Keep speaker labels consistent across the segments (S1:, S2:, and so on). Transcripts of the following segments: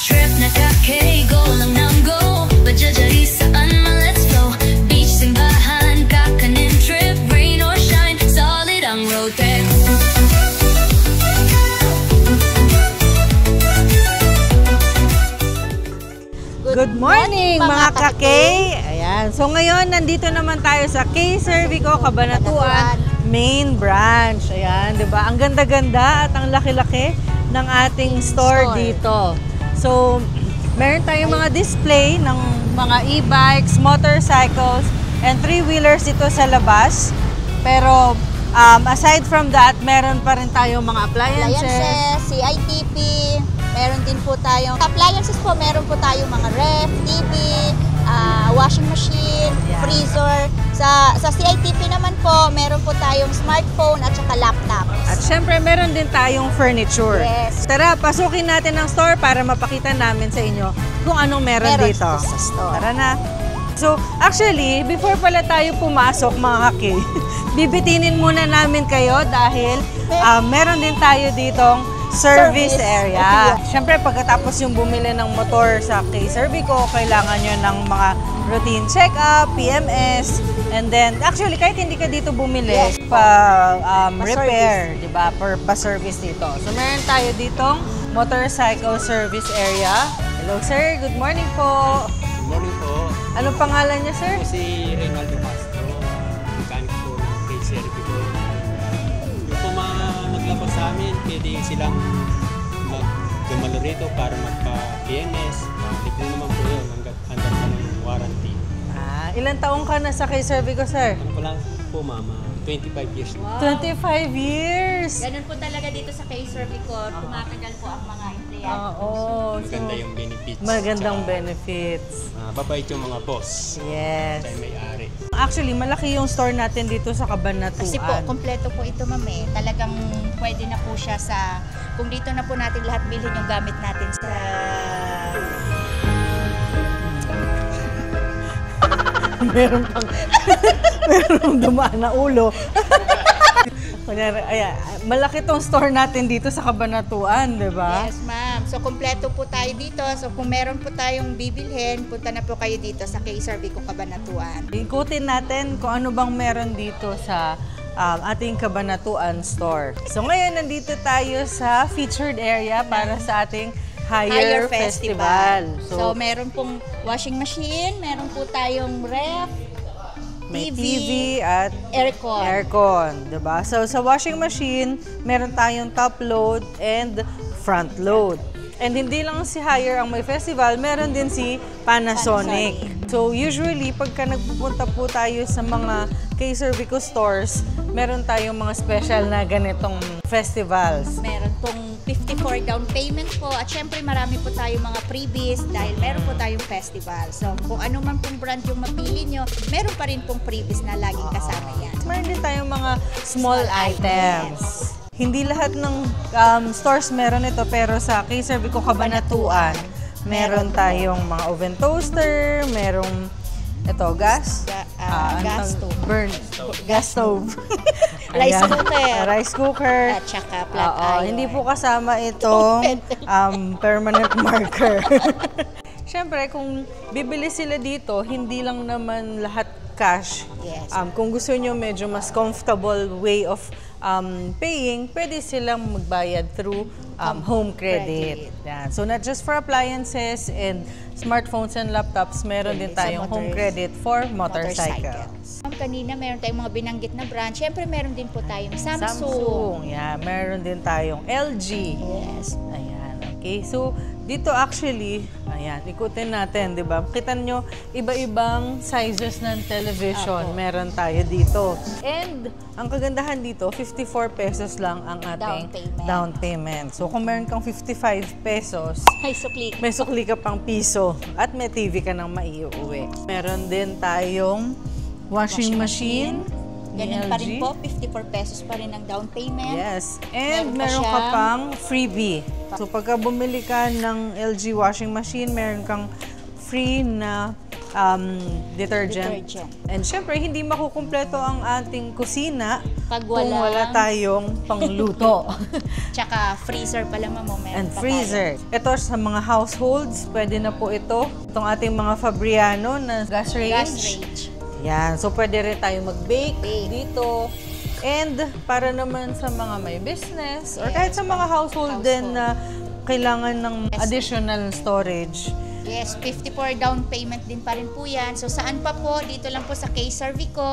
S1: trip na ka-K, go lang ng go. Bajajari saan man, let's go. Beach, simbahan, kakanin trip. Rain or shine, solid ang road trip.
S2: Good morning mga ka-K! Ayan, so ngayon nandito naman tayo sa K-Cervico, Cabanatuan main branch. Ayan, 'di ba? Ang ganda-ganda at ang laki-laki ng ating store dito. So, meron tayong mga display ng mga e-bikes, motorcycles, and three-wheelers dito sa labas. Pero aside from that, meron pa rin tayong mga appliances,
S3: CITP, meron din po tayong appliances po, meron po tayong mga ref, TV, washing machine, freezer. Sa CITP naman po, meron po tayong smartphone at saka laptop.
S2: At syempre, meron din tayong furniture.
S3: Yes.
S2: Tara, pasukin natin ang store para mapakita namin sa inyo kung anong meron dito.
S3: Sa store.
S2: Tara na. So, actually, before pala tayo pumasok mga ka-K, bibitinin muna namin kayo dahil meron din tayo ditong service area. Siyempre, pagkatapos yung bumili ng motor sa K-Cervico, kailangan nyo ng mga routine check-up, PMS, and then, actually, kahit hindi ka dito bumili, repair, di ba? Pa-service dito. So, meron tayo ditong motorcycle service area. Hello, sir. Good morning po.
S4: Good morning po.
S2: Anong pangalan niya, sir?
S4: Ako si Reynaldo Castro, mechanic po ng K-Cervico. Yung po mga naglabas sa amin, pwede silang dumalo rito para magpa-PMS. Libre naman po yun, hanggang pa ng warranty.
S2: Ilang taong ka na sa K-Cervico, sir?
S4: Ano pala po, mama? 25 years na.
S3: Wow.
S2: 25 years!
S3: Ganun po talaga dito sa K-Cervico, tumatagal po ang mga empleyado.
S4: Maganda yung benefits.
S2: Magandang benefits.
S4: Babait yung mga boss.
S2: Yes.
S4: Kaya may-ari.
S2: Actually, malaki yung store natin dito sa Cabanatuan.
S3: Kasi po, kompleto po ito, ma'am eh. Talagang pwede na po siya sa... Kung dito na po natin lahat bilhin yung gamit natin sa...
S2: meron dumaan na ulo. Malaki tong store natin dito sa Cabanatuan, di ba?
S3: Yes, ma'am. So, kompleto po tayo dito. So, kung meron po tayong bibilhin, punta na po kayo dito sa K-Cervico, Cabanatuan.
S2: Ikutin natin kung ano bang meron dito sa ating Cabanatuan store. So, ngayon nandito tayo sa featured area para sa ating Hire Festival.
S3: So, meron pong washing machine, meron po tayong ref,
S2: may TV at
S3: aircon.
S2: Diba? So, sa washing machine, meron tayong top load and front load. And hindi lang si Hire ang may festival, meron din si Panasonic. So, usually, pagka nagpupunta po tayo sa mga K-Cervico stores, meron tayong mga special na ganitong festivals.
S3: Meron pong 54 down payment po at syempre marami po tayong mga freebies dahil meron po tayong festival. So, kung ano man pong brand yung mapili nyo, meron pa rin pong freebies na laging kasama yan.
S2: Meron din tayong mga small items. Hindi lahat ng stores meron ito, pero sa K-Cervico Cabanatuan, meron tayong mga oven toaster, merong gas stove. Rice cooker.
S3: At saka flat iron.
S2: Hindi po kasama itong permanent marker. Siyempre, kung bibili sila dito, hindi lang naman lahat cash.
S3: Yes.
S2: Kung gusto nyo medyo mas comfortable way of paying, pwede silang magbayad through home credit. Yan. So, not just for appliances and smartphones and laptops, meron din tayong home credit for motorcycles.
S3: Kanina, meron tayong mga binanggit na brand. Siyempre, meron din po tayong Samsung.
S2: Yeah, meron din tayong LG.
S3: Yes.
S2: Ayan, okay. So, dito actually, ayan, ikutin natin, di ba? Kita nyo, iba-ibang sizes ng television meron tayo dito. And, ang kagandahan dito, 54 pesos lang ang ating down payment. So, kung meron kang 55 pesos, may sukli ka pang piso at may TV ka nang maiuwi. Meron din tayong washing machine.
S3: Ganyan pa rin po, 54 pesos pa rin ang down payment.
S2: Yes. And meron ka pang freebie. So, pagka bumili ka ng LG washing machine, meron kang free na detergent. And syempre, hindi makukumpleto ang ating kusina
S3: Pag
S2: kung wala tayong pangluto.
S3: Tsaka freezer pala, ma'am.
S2: And freezer. Ito sa mga households, pwede na po ito. Itong ating mga Fabriano na gas range.
S3: Gas range.
S2: Yan. So, pwede rin tayo mag-bake dito. And para naman sa mga may business or kahit sa mga household din na kailangan ng additional storage.
S3: Yes, 54 down payment din pa rin po yan. So saan pa po? Dito lang po sa K-Servico.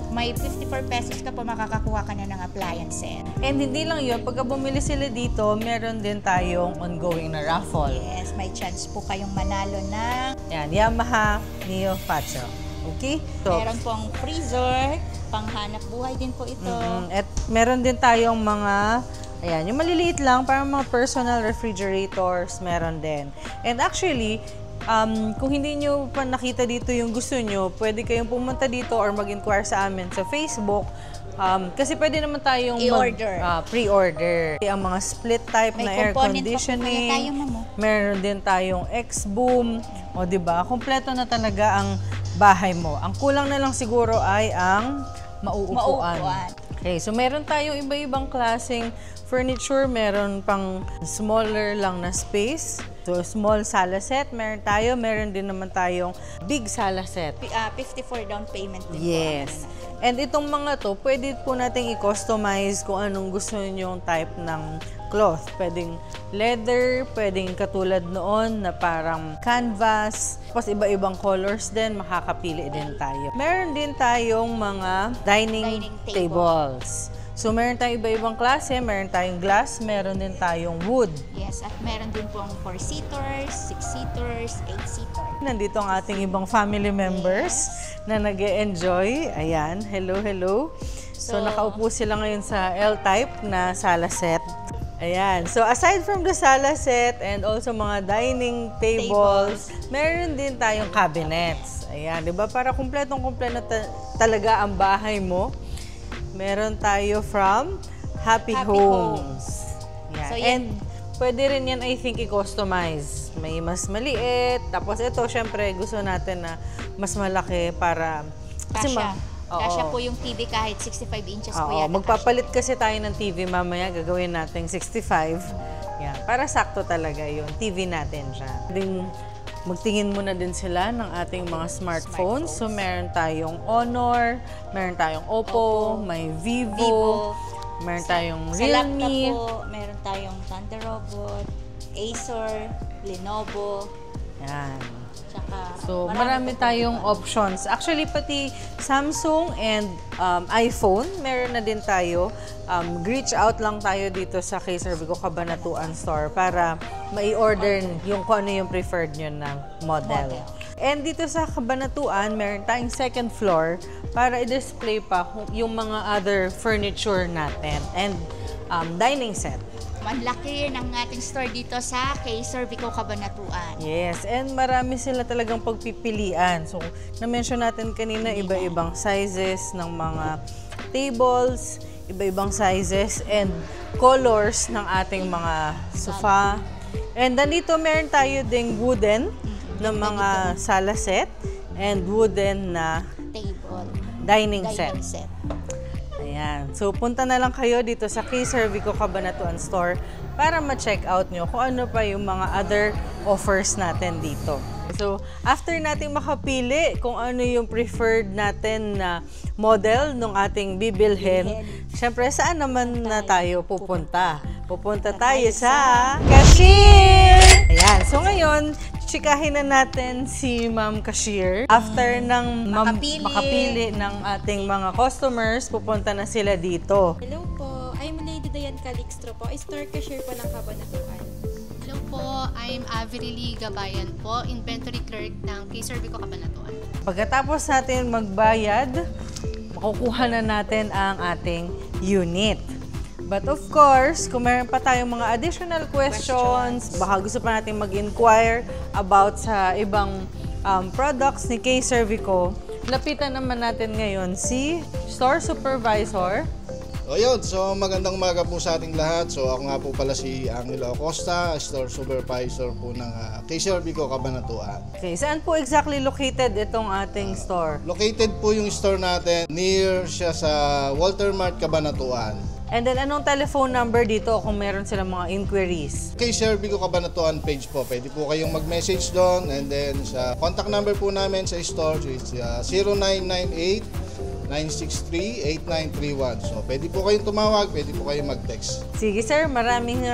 S3: May 54 pesos ka po, makakakuha ka na ng appliances.
S2: And hindi lang yun, pagka bumili sila dito, meron din tayong ongoing na raffle.
S3: Yes, may chance po kayong manalo ng...
S2: Yan, Yamaha Neo Facho. Okay? So,
S3: meron pong freezer, panghanap buhay din po ito.
S2: At meron din tayong mga, ayan, yung maliliit lang, parang mga personal refrigerators, meron din. And actually, kung hindi nyo pa nakita dito yung gusto nyo, pwede kayong pumunta dito or mag-inquire sa amin sa Facebook. Kasi pwede naman tayong pre-order. Ang mga split type na air conditioning. Meron din tayong X-Boom. O diba, kompleto na talaga ang bahay mo. Ang kulang na lang siguro ay ang mauupuan. Okay, so meron tayong iba-ibang klaseng furniture. Meron pang smaller lang na space. So, small sala set, meron tayo. Meron din naman tayong big sala set.
S3: 54 down payment din
S2: yes.
S3: po.
S2: And itong mga to, pwede po natin i-customize kung anong gusto niyo yung type ng cloth. Pwedeng leather, pwedeng katulad noon na parang canvas. Tapos iba-ibang colors din, makakapili din tayo. Meron din tayong mga dining tables. So, meron tayong iba-ibang klase, meron tayong glass, meron din tayong wood.
S3: Yes, at meron din pong 4-seaters, 6-seaters, 8-seaters.
S2: Nandito ang ating ibang family members na nag-e-enjoy. Ayan, hello, hello. So, nakaupo sila ngayon sa L-type na sala set. Ayan. So, aside from the sala set and also mga dining tables, meron din tayong cabinets. Ayan, di ba? Para kumpletong-kumpleto talaga ang bahay mo. Meron tayo from Happy Homes. Yeah.
S3: So,
S2: and pwede rin yan, I think, i-customize. May mas maliit. Tapos ito, syempre, gusto natin na mas malaki para...
S3: Kasya po yung TV kahit 65 inches po yan.
S2: Magpapalit kasi tayo ng TV mamaya. Gagawin natin 65. Yeah. Para sakto talaga yung TV natin siya. Magtingin muna din sila ng ating mga smartphones. So, meron tayong Honor, meron tayong Oppo, may Vivo, meron tayong Realme.
S3: Sa laptop po, meron tayong Thunder Robot, Acer, Lenovo.
S2: Yan.
S3: Tsaka,
S2: so, marami tayong options. Actually, pati Samsung and iPhone, meron na din tayo. Reach out lang tayo dito sa K-Servico Cabanatuan Store para mai-order yung kung ano yung preferred nyo na model. And dito sa Cabanatuan, meron tayong second floor para i-display pa yung mga other furniture natin and dining set.
S3: Ang laki ng ating store dito sa K-Servico Cabanatuan.
S2: Yes, and marami sila talagang pagpipilian. So, na-mention natin kanina, iba-ibang sizes ng mga tables, iba-ibang sizes and colors ng ating mga sofa. And nandito meron tayo ding wooden na mga sala set and wooden na dining set. Ayan. So, punta na lang kayo dito sa K-Servico Cabanatuan Store para ma-check out nyo kung ano pa yung mga other offers natin dito. So, after nating makapili kung ano yung preferred natin na model ng ating bibilhin, syempre, saan naman na tayo pupunta? Pupunta tayo sa cashier! Ayan. So, ngayon, chikahin na natin si Ma'am Cashier. After ng makapili ng ating mga customers, pupunta na sila dito.
S5: Hello po, I'm Lady Dayan Calixtro po, store cashier po ng Cabanatuan.
S6: Hello po, I'm Averily Gabayan po, inventory clerk ng K-Servico Cabanatuan.
S2: Pagkatapos natin magbayad, makukuha na natin ang ating unit. But of course, kung meron pa tayong mga additional questions, baka gusto pa natin mag-inquire about sa ibang products ni K-Servico, lapitan naman natin ngayon si Store Supervisor
S7: So yun, so magandang umaga po sa ating lahat. So ako nga po pala si Angelo Acosta, store supervisor po ng K-Servico Cabanatuan.
S2: Okay, saan po exactly located itong ating store?
S7: Located po yung store natin, near siya sa Walter Mart Cabanatuan.
S2: And then, anong telephone number dito kung meron silang mga inquiries?
S7: K-Servico Cabanatuan page po, pwede po kayong mag-message doon. And then sa contact number po namin sa store is 0998-963-8931. So pwede po kayong tumawag, pwede po kayong mag-text.
S2: Sige sir, maraming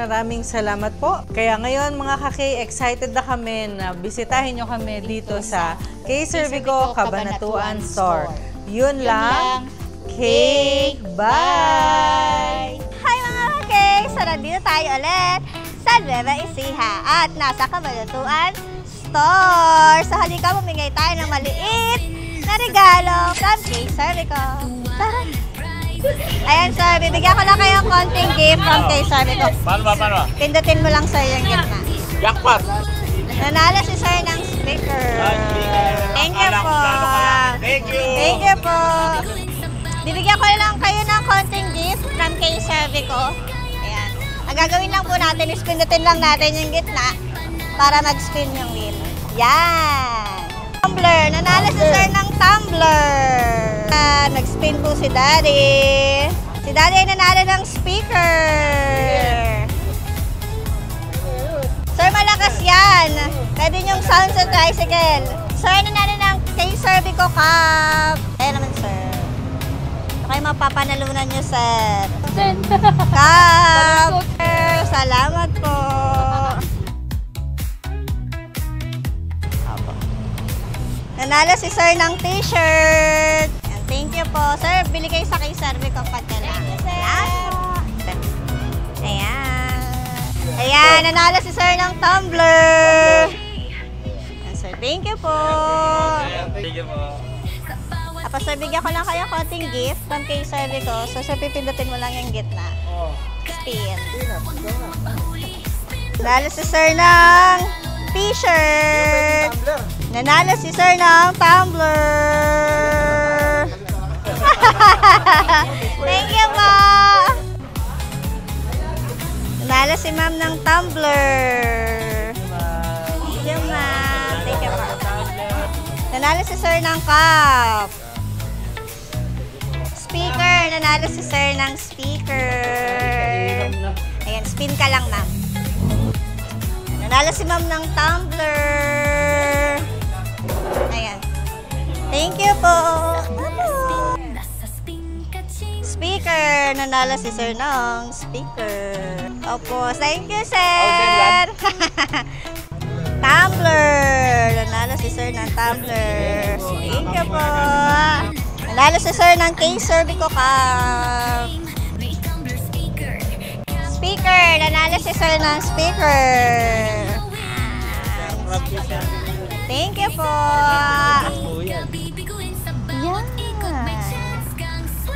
S2: salamat po. Kaya ngayon mga ka-K, excited na kami na bisitahin nyo kami dito sa K-Servico Cabanatuan Store. Yun lang. Cake, bye!
S3: Hi mga ka-K! So nandito tayo ulit sa Nueva Ecija at nasa Cabanatuan Store. So halika, mamingay tayo ng maliit na regalo from K-Servico. Ayan sir, bibigyan ko lang kayo ng konting gift from K-Servico.
S8: Paano?
S3: Pindutin mo lang sir yung gift na.
S8: Jackpot!
S3: Nanalo si sir ng speaker. Thank you po.
S8: Thank you!
S3: Thank you po. Bibigyan ko lang kayo ng konting gift from K-Servico. Ayan. Ang gagawin lang po natin is pindutin lang natin yung gitna para mag-spin yung wheel. Yan! Tumbler! Nanalo si sir ng tumbler! Nag-spin po si Daddy. Si Daddy ay nanalo ng speaker. Sir, malakas yan. Pwede yung sound sa tricycle. Sir, nanalo ng K-Servico Cup. Ayan naman sir. Okay, mapapanalunan nyo, sir. Cup! Salamat po. Nanalo si sir ng t-shirt. Thank you po. Sir, bili kayo sa K-Servico Pagkala. Ayan, nanalo si sir ng tumbler. Sir, thank you po.
S8: Thank you po.
S3: Tapos sir, bigyan ko lang kayo konting gift from K-Servico. So sir, pipindutin mo lang yung gitna. Spin. Nanalo si sir ng t-shirt. Nanalo si sir ng tumbler. Thank you po. Nanalo si ma'am ng tumbler. Thank you ma'am. Thank you po. Nanalo si sir ng cup. Speaker. Nanalo si sir ng speaker. Ayan, spin ka lang ma'am. Nanalo si ma'am ng tumbler. Ayan. Thank you po. Speaker. Nanalo si sir ng speaker. Opo. Thank you, sir. Tumbler. Nanalo si sir ng tumbler. Thank you po. Nanalo si sir ng K-Servico Cup. Speaker. Nanalo si sir ng speaker. Thank you po. Yan.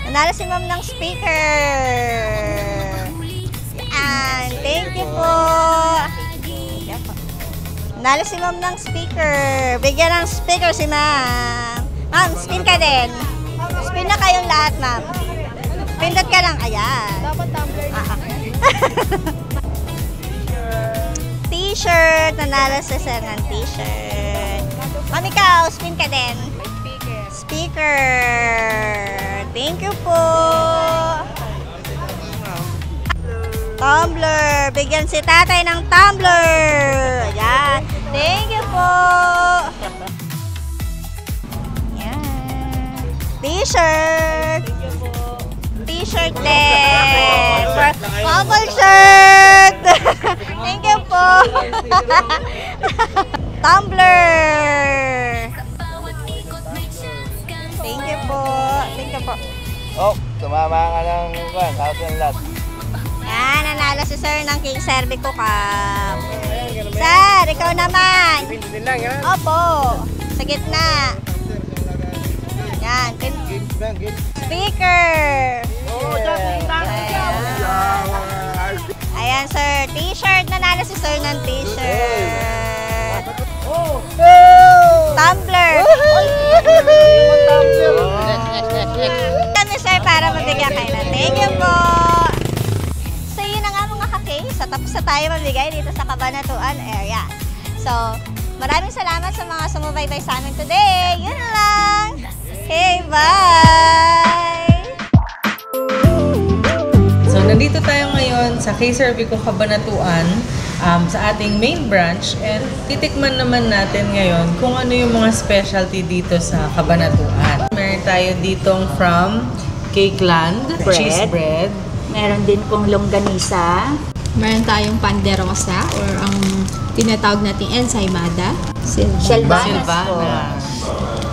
S3: Nanalo si ma'am ng speaker. Yan. Thank you po. Nanalo si ma'am ng speaker. Bigyan ng speaker si ma'am. Ma'am, spin ka din. Spin na kayong lahat, ma'am. Pindot ka lang. Ayan.
S5: Dapat tumbler.
S3: T-shirt. Nanalo si sir ng t-shirt. Ma'am, ikaw, spin ka din. Speaker. Thank you po. Tumbler. Bigyan si tatay ng tumbler. Ayan. Thank you po. Ayan. T-shirt. T-shirt din. Bubble shirt. Thank you po. Tumbler. Thank you po. Thank you po.
S8: Oh, tumama ka ng 1,000 lot.
S3: Yan, nanalo si sir ng K-Servico Cup. Sir, ikaw naman.
S8: Pindutin lang, yan.
S3: Opo. Sa gitna. Yan. Speaker. Ayan, sir. T-shirt. Nanalo si sir ng t-shirt. Tumbler. Kami, sir, para mabigyan kayo na. Thank you po. tayo mamigay dito sa Cabanatuan area. So, maraming salamat sa mga sumubaybay sa amin today. Yun lang! Okay, bye!
S2: So, nandito tayo ngayon sa K-Cervico Cabanatuan sa ating main branch and titikman naman natin ngayon kung ano yung mga specialty dito sa Cabanatuan. Meron tayo ditong from Cakeland, cheese bread.
S3: Meron din pong longganisa.
S5: Meron tayong panderosa or ang tinatawag nating ensaymada.
S3: Silvanas po.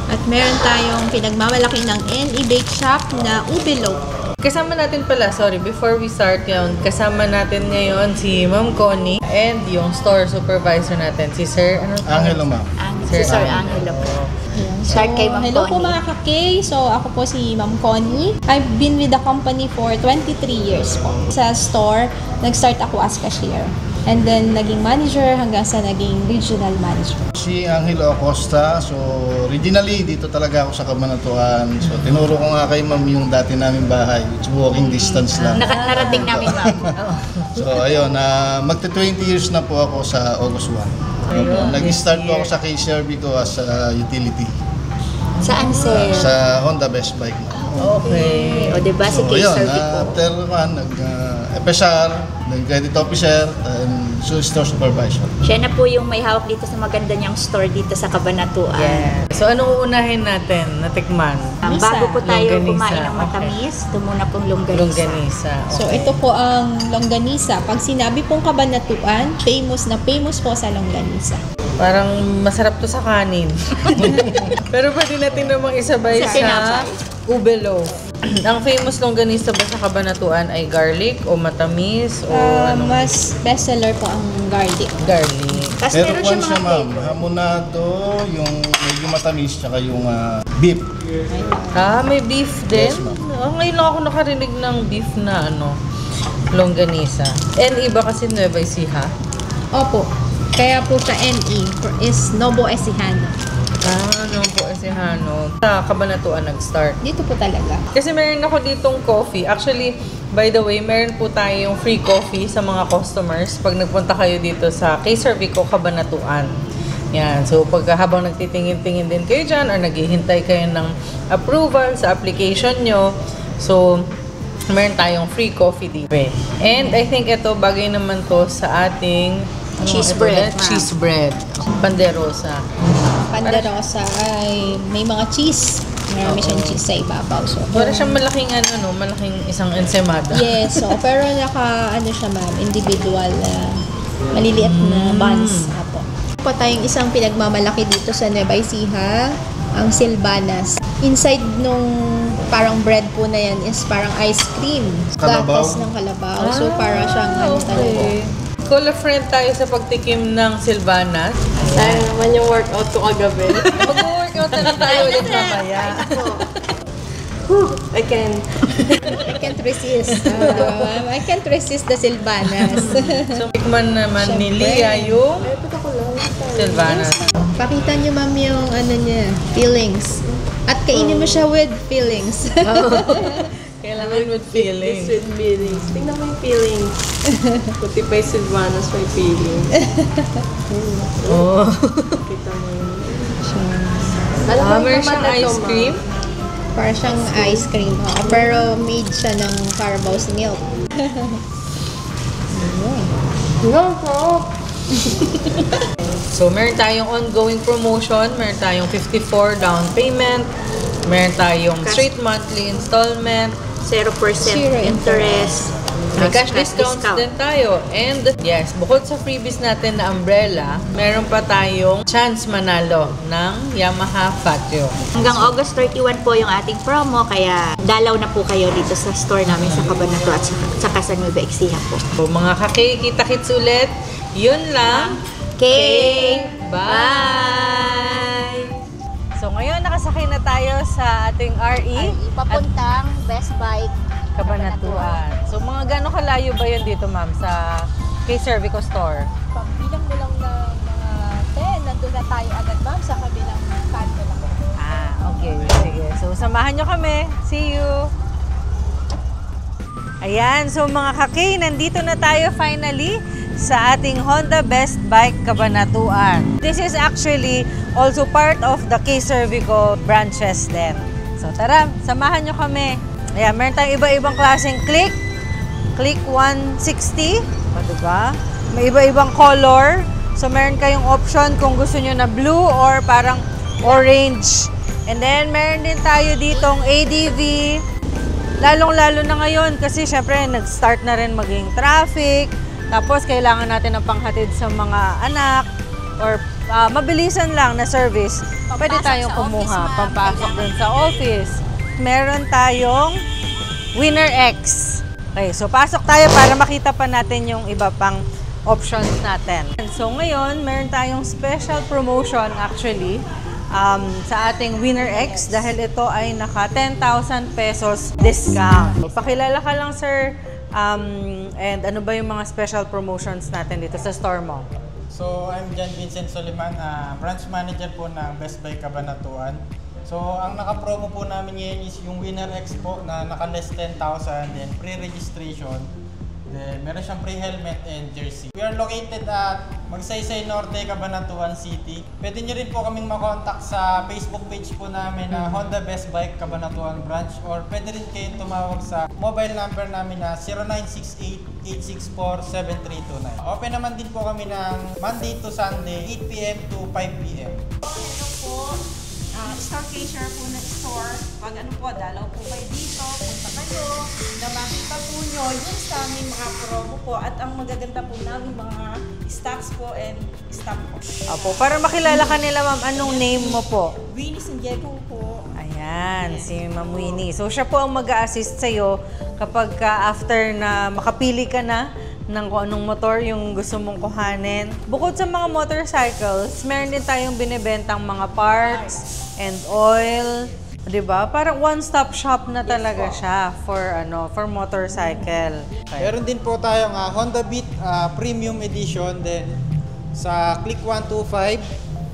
S5: At meron tayong pinagmamalaki ng NE Bake Shop na ube loaf.
S2: Kasama natin pala, before we start yun, kasama natin ngayon si Ma'am Connie and yung store supervisor natin, si Sir,
S7: Angelo, ma'am.
S3: Si Sir Angelo po. Start kay Ma'am
S5: Hello po
S3: Connie.
S5: mga ka-K. So ako po si Ma'am Connie. I've been with the company for 23 years po. Sa store, nag-start ako as cashier. And then naging manager hanggang sa naging regional manager.
S7: Si Angelo Acosta. So, originally, dito talaga ako sa Cabanatuan. So, tinuro ko nga kay ma'am yung dati namin bahay. It's walking distance lang.
S3: Narating namin, ma'am.
S7: So, ayun, magte-20 years na po ako sa August 1. Nag-start po ako sa K-Cervico as a utility.
S3: Saan, sir?
S7: Sa Honda Best Bike.
S2: Okay.
S3: O, diba si
S7: So, ayun,
S3: K-Cervico?
S7: after FSR, nag-credit officer, and store supervisor.
S3: Siya na po yung may hawak dito sa maganda niyang store dito sa Cabanatuan.
S2: Yeah. So, anong uunahin natin na tikman?
S3: Bago po tayo
S2: Longganisa.
S3: kumain ng matamis, ito muna pong longganisa.
S2: Longganisa.
S5: So ito po ang longganisa. Pag sinabi pong Cabanatuan, famous po sa longganisa.
S2: Parang masarap to sa kanin. Pero pwede natin namang isabay sa ube loaf. Ang famous longganisa ba sa Cabanatuan ay garlic o matamis o ano?
S5: Mas bestseller po ang garlic.
S2: Garlic.
S3: Kasi
S7: Pero
S3: meron
S7: kwan
S3: siya
S7: siya,
S3: mga
S7: ma'am.
S3: flavor.
S7: Hamonado, yung medyo matamis, tsaka yung beef.
S2: May beef din?
S7: Yes, ma'am.
S2: Ngayon lang ako nakarinig ng beef na longganisa. And iba kasi Nueva Ecija.
S5: Opo. Kaya po sa NE is Novo Ecijano.
S2: Po Ecijano. Sa Cabanatuan nag-start.
S5: Dito po talaga.
S2: Kasi meron ako ditong coffee. Actually, by the way, meron po tayong free coffee sa mga customers pag nagpunta kayo dito sa K-Cervico Cabanatuan. Yan. So, habang nagtitingin-tingin din kayo dyan or naghihintay kayo ng approval sa application nyo, so, meron tayong free coffee dito. And I think ito, bagay naman to sa ating
S3: Cheese bread, ma'am.
S2: Cheese bread. Panderosa.
S5: Panderosa ay may mga cheese. Marami siyang cheese sa ibabaw. So,
S2: Para siyang malaking malaking isang ensaymada.
S5: yes. So, pero siya ma'am, individual maliliit na buns. Apo. Po tayong isang pinagmamalaki dito sa Nueva Ecija, ang Silvanas. Inside nung parang bread po na yan is parang ice cream.
S7: Kalabaw.
S5: Gatas ng kalabaw. So, para siyang talaga.
S2: Call a friend tayo sa pagtikim ng Silvanas.
S9: Sayang naman yung workout ko kagabi.
S2: Mag-workout na lang tayo ulit mamaya.
S9: I
S5: can't resist. I can't resist the Silvanas.
S2: So, tikman naman ni Lia yung Silvanas.
S5: Pakita niyo ma'am yung niya, feelings. At kainin mo siya with feelings.
S2: Kailangan with feeling.
S9: With feelings. Tingnan mo yung feelings. Puti pa yung Silvanas may feelings.
S2: Oh.
S9: Kita mo yun. Alam
S2: Meron siyang ice cream.
S5: Para siyang ice cream. Pero made siya ng Carabao's milk.
S2: So, meron tayong ongoing promotion. Meron tayong 54 down payment. Meron tayong straight monthly installment.
S3: 0% interest.
S2: May cash discounts din tayo. And yes, bukod sa freebies natin na umbrella, meron pa tayong chance manalo ng Yamaha Fatio.
S3: Hanggang August 31 po yung ating promo, kaya dalaw na po kayo dito sa store namin sa Cabanatuan at saka sa Nueva Ecija po.
S2: So, mga kaki, kita-kits ulit. Yun lang.
S3: Okay,
S2: Bye! So, ngayon nakasakay na tayo sa ating RE.
S3: Papuntang Best Bike
S2: Cabanatuan. So, mga gano'ng kalayo ba yun dito, ma'am, sa K-Cervico store?
S5: Pagbilang mo lang na mga 10, nandun na tayo agad ma'am sa kabilang kanto lang.
S2: Okay. Sige. So, samahan nyo kami. See you! Ayan. So, mga kaki, nandito na tayo finally sa ating Honda Best Bike Cabanatuan. This is actually also part of the K-Cervico branches din. So tara, samahan nyo kami. Ayan, meron tayong iba-ibang klaseng click. Click 160. O, diba? May iba-ibang color. So meron kayong option kung gusto nyo na blue or parang orange. And then meron din tayo ditong ADV. Lalong-lalo na ngayon kasi syempre nag-start na rin maging traffic. Tapos kailangan natin ng panghatid sa mga anak or mabilisan lang na service. Pwede tayong kumuha, pampasok dun sa office. Meron tayong Winner X. Okay, so pasok tayo para makita pa natin yung iba pang options natin. So ngayon, meron tayong special promotion actually sa ating Winner X dahil ito ay naka 10,000 pesos discount. So, pakilala ka lang sir, and ano ba yung mga special promotions natin dito sa store mo?
S10: So, I'm John Vincent Soliman, branch manager po ng Best Buy Cabanatuan. So, ang naka-promo po namin ngayon is yung Winner X po na naka-less 10,000, then pre-registration. Then, meron siyang pre-helmet and jersey. We are located at Magsaysay Norte, Cabanatuan City. Pwede nyo rin po kaming makontak sa Facebook page po namin na Honda Best Bike Cabanatuan Branch, or pwede rin kayong tumawag sa mobile number namin na 0968-864-7329. Open naman din po kami ng Monday to Sunday, 8 PM to 5 PM.
S11: Starcacher po na store. Pag ano po, dalaw po kayo dito, punta kayo, na makita po nyo yung sa aming mga promo po at ang magaganda po namin mga stocks po and stock po.
S2: Opo, para makilala ka nila ma'am, anong name mo po?
S11: Winnie San Diego po.
S2: Ayan, si Ma'am Winnie. So siya po ang mag-a-assist sa'yo kapag after na makapili ka na ng kung anong motor yung gusto mong kuhanin. Bukod sa mga motorcycles, meron din tayong binibentang mga parts and oil, 'di ba? Parang one-stop shop na talaga siya for motorcycle. Okay.
S10: Meron din po tayong Honda Beat Premium Edition, then sa Click 125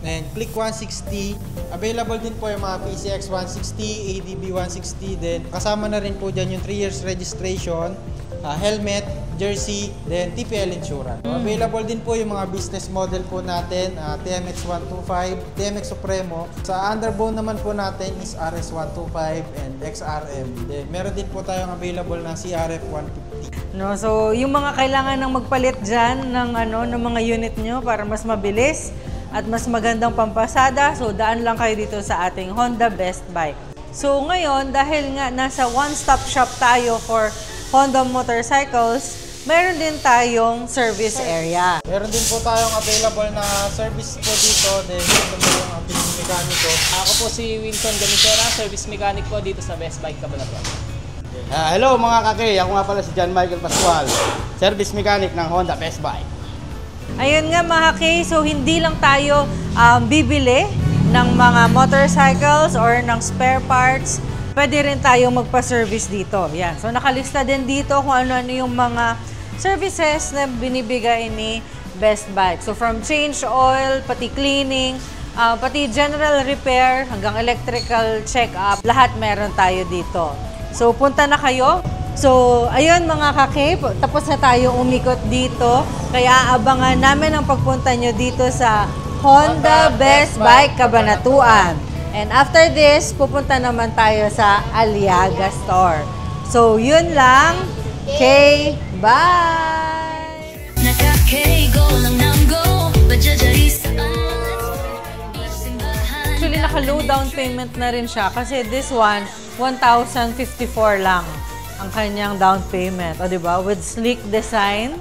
S10: and Click 160. Available din po yung mga PCX 160, ADB 160, then kasama na rin po dyan yung 3 years registration, helmet, jersey, then TPL insurance. Available din po yung mga business model po natin, TMX 125, TMX Supremo. Sa underbone naman po natin is RS 125 and XRM. Then meron din po tayong available na CRF 150.
S2: No, so yung mga kailangan ng magpalit diyan ng mga unit nyo para mas mabilis at mas magandang pampasada, so daan lang kayo dito sa ating Honda Best Bike. So ngayon, dahil nga nasa one-stop shop tayo for Honda motorcycles, meron din tayong service area.
S10: Meron din po tayong available na service po dito, then ito po yung business mekaniko.
S12: Ako po si Winston Gamisera, service mechanic po dito sa Best Bike Cabanatuan.
S8: Hello mga kaki, ako nga pala si John Michael Pascual, service mechanic ng Honda Best Bike.
S2: Ayun nga mga kay, so hindi lang tayo bibili ng mga motorcycles or ng spare parts. Pwede rin tayo magpa-service dito. Yan. So nakalista din dito kung ano-ano yung mga services na binibigay ni Best Bike. So from change oil, pati cleaning, pati general repair, hanggang electrical check-up, lahat meron tayo dito. So punta na kayo. So ayun mga kake, tapos na tayo umikot dito. Kaya abangan namin ang pagpunta nyo dito sa Honda Best Bike Cabanatuan. And after this, pupunta naman tayo sa Aliaga Store. So, yun lang. Okay, bye! Actually, naka-low down payment na rin siya. Kasi this one, 1,054 lang ang kanyang down payment. O, diba? With sleek design.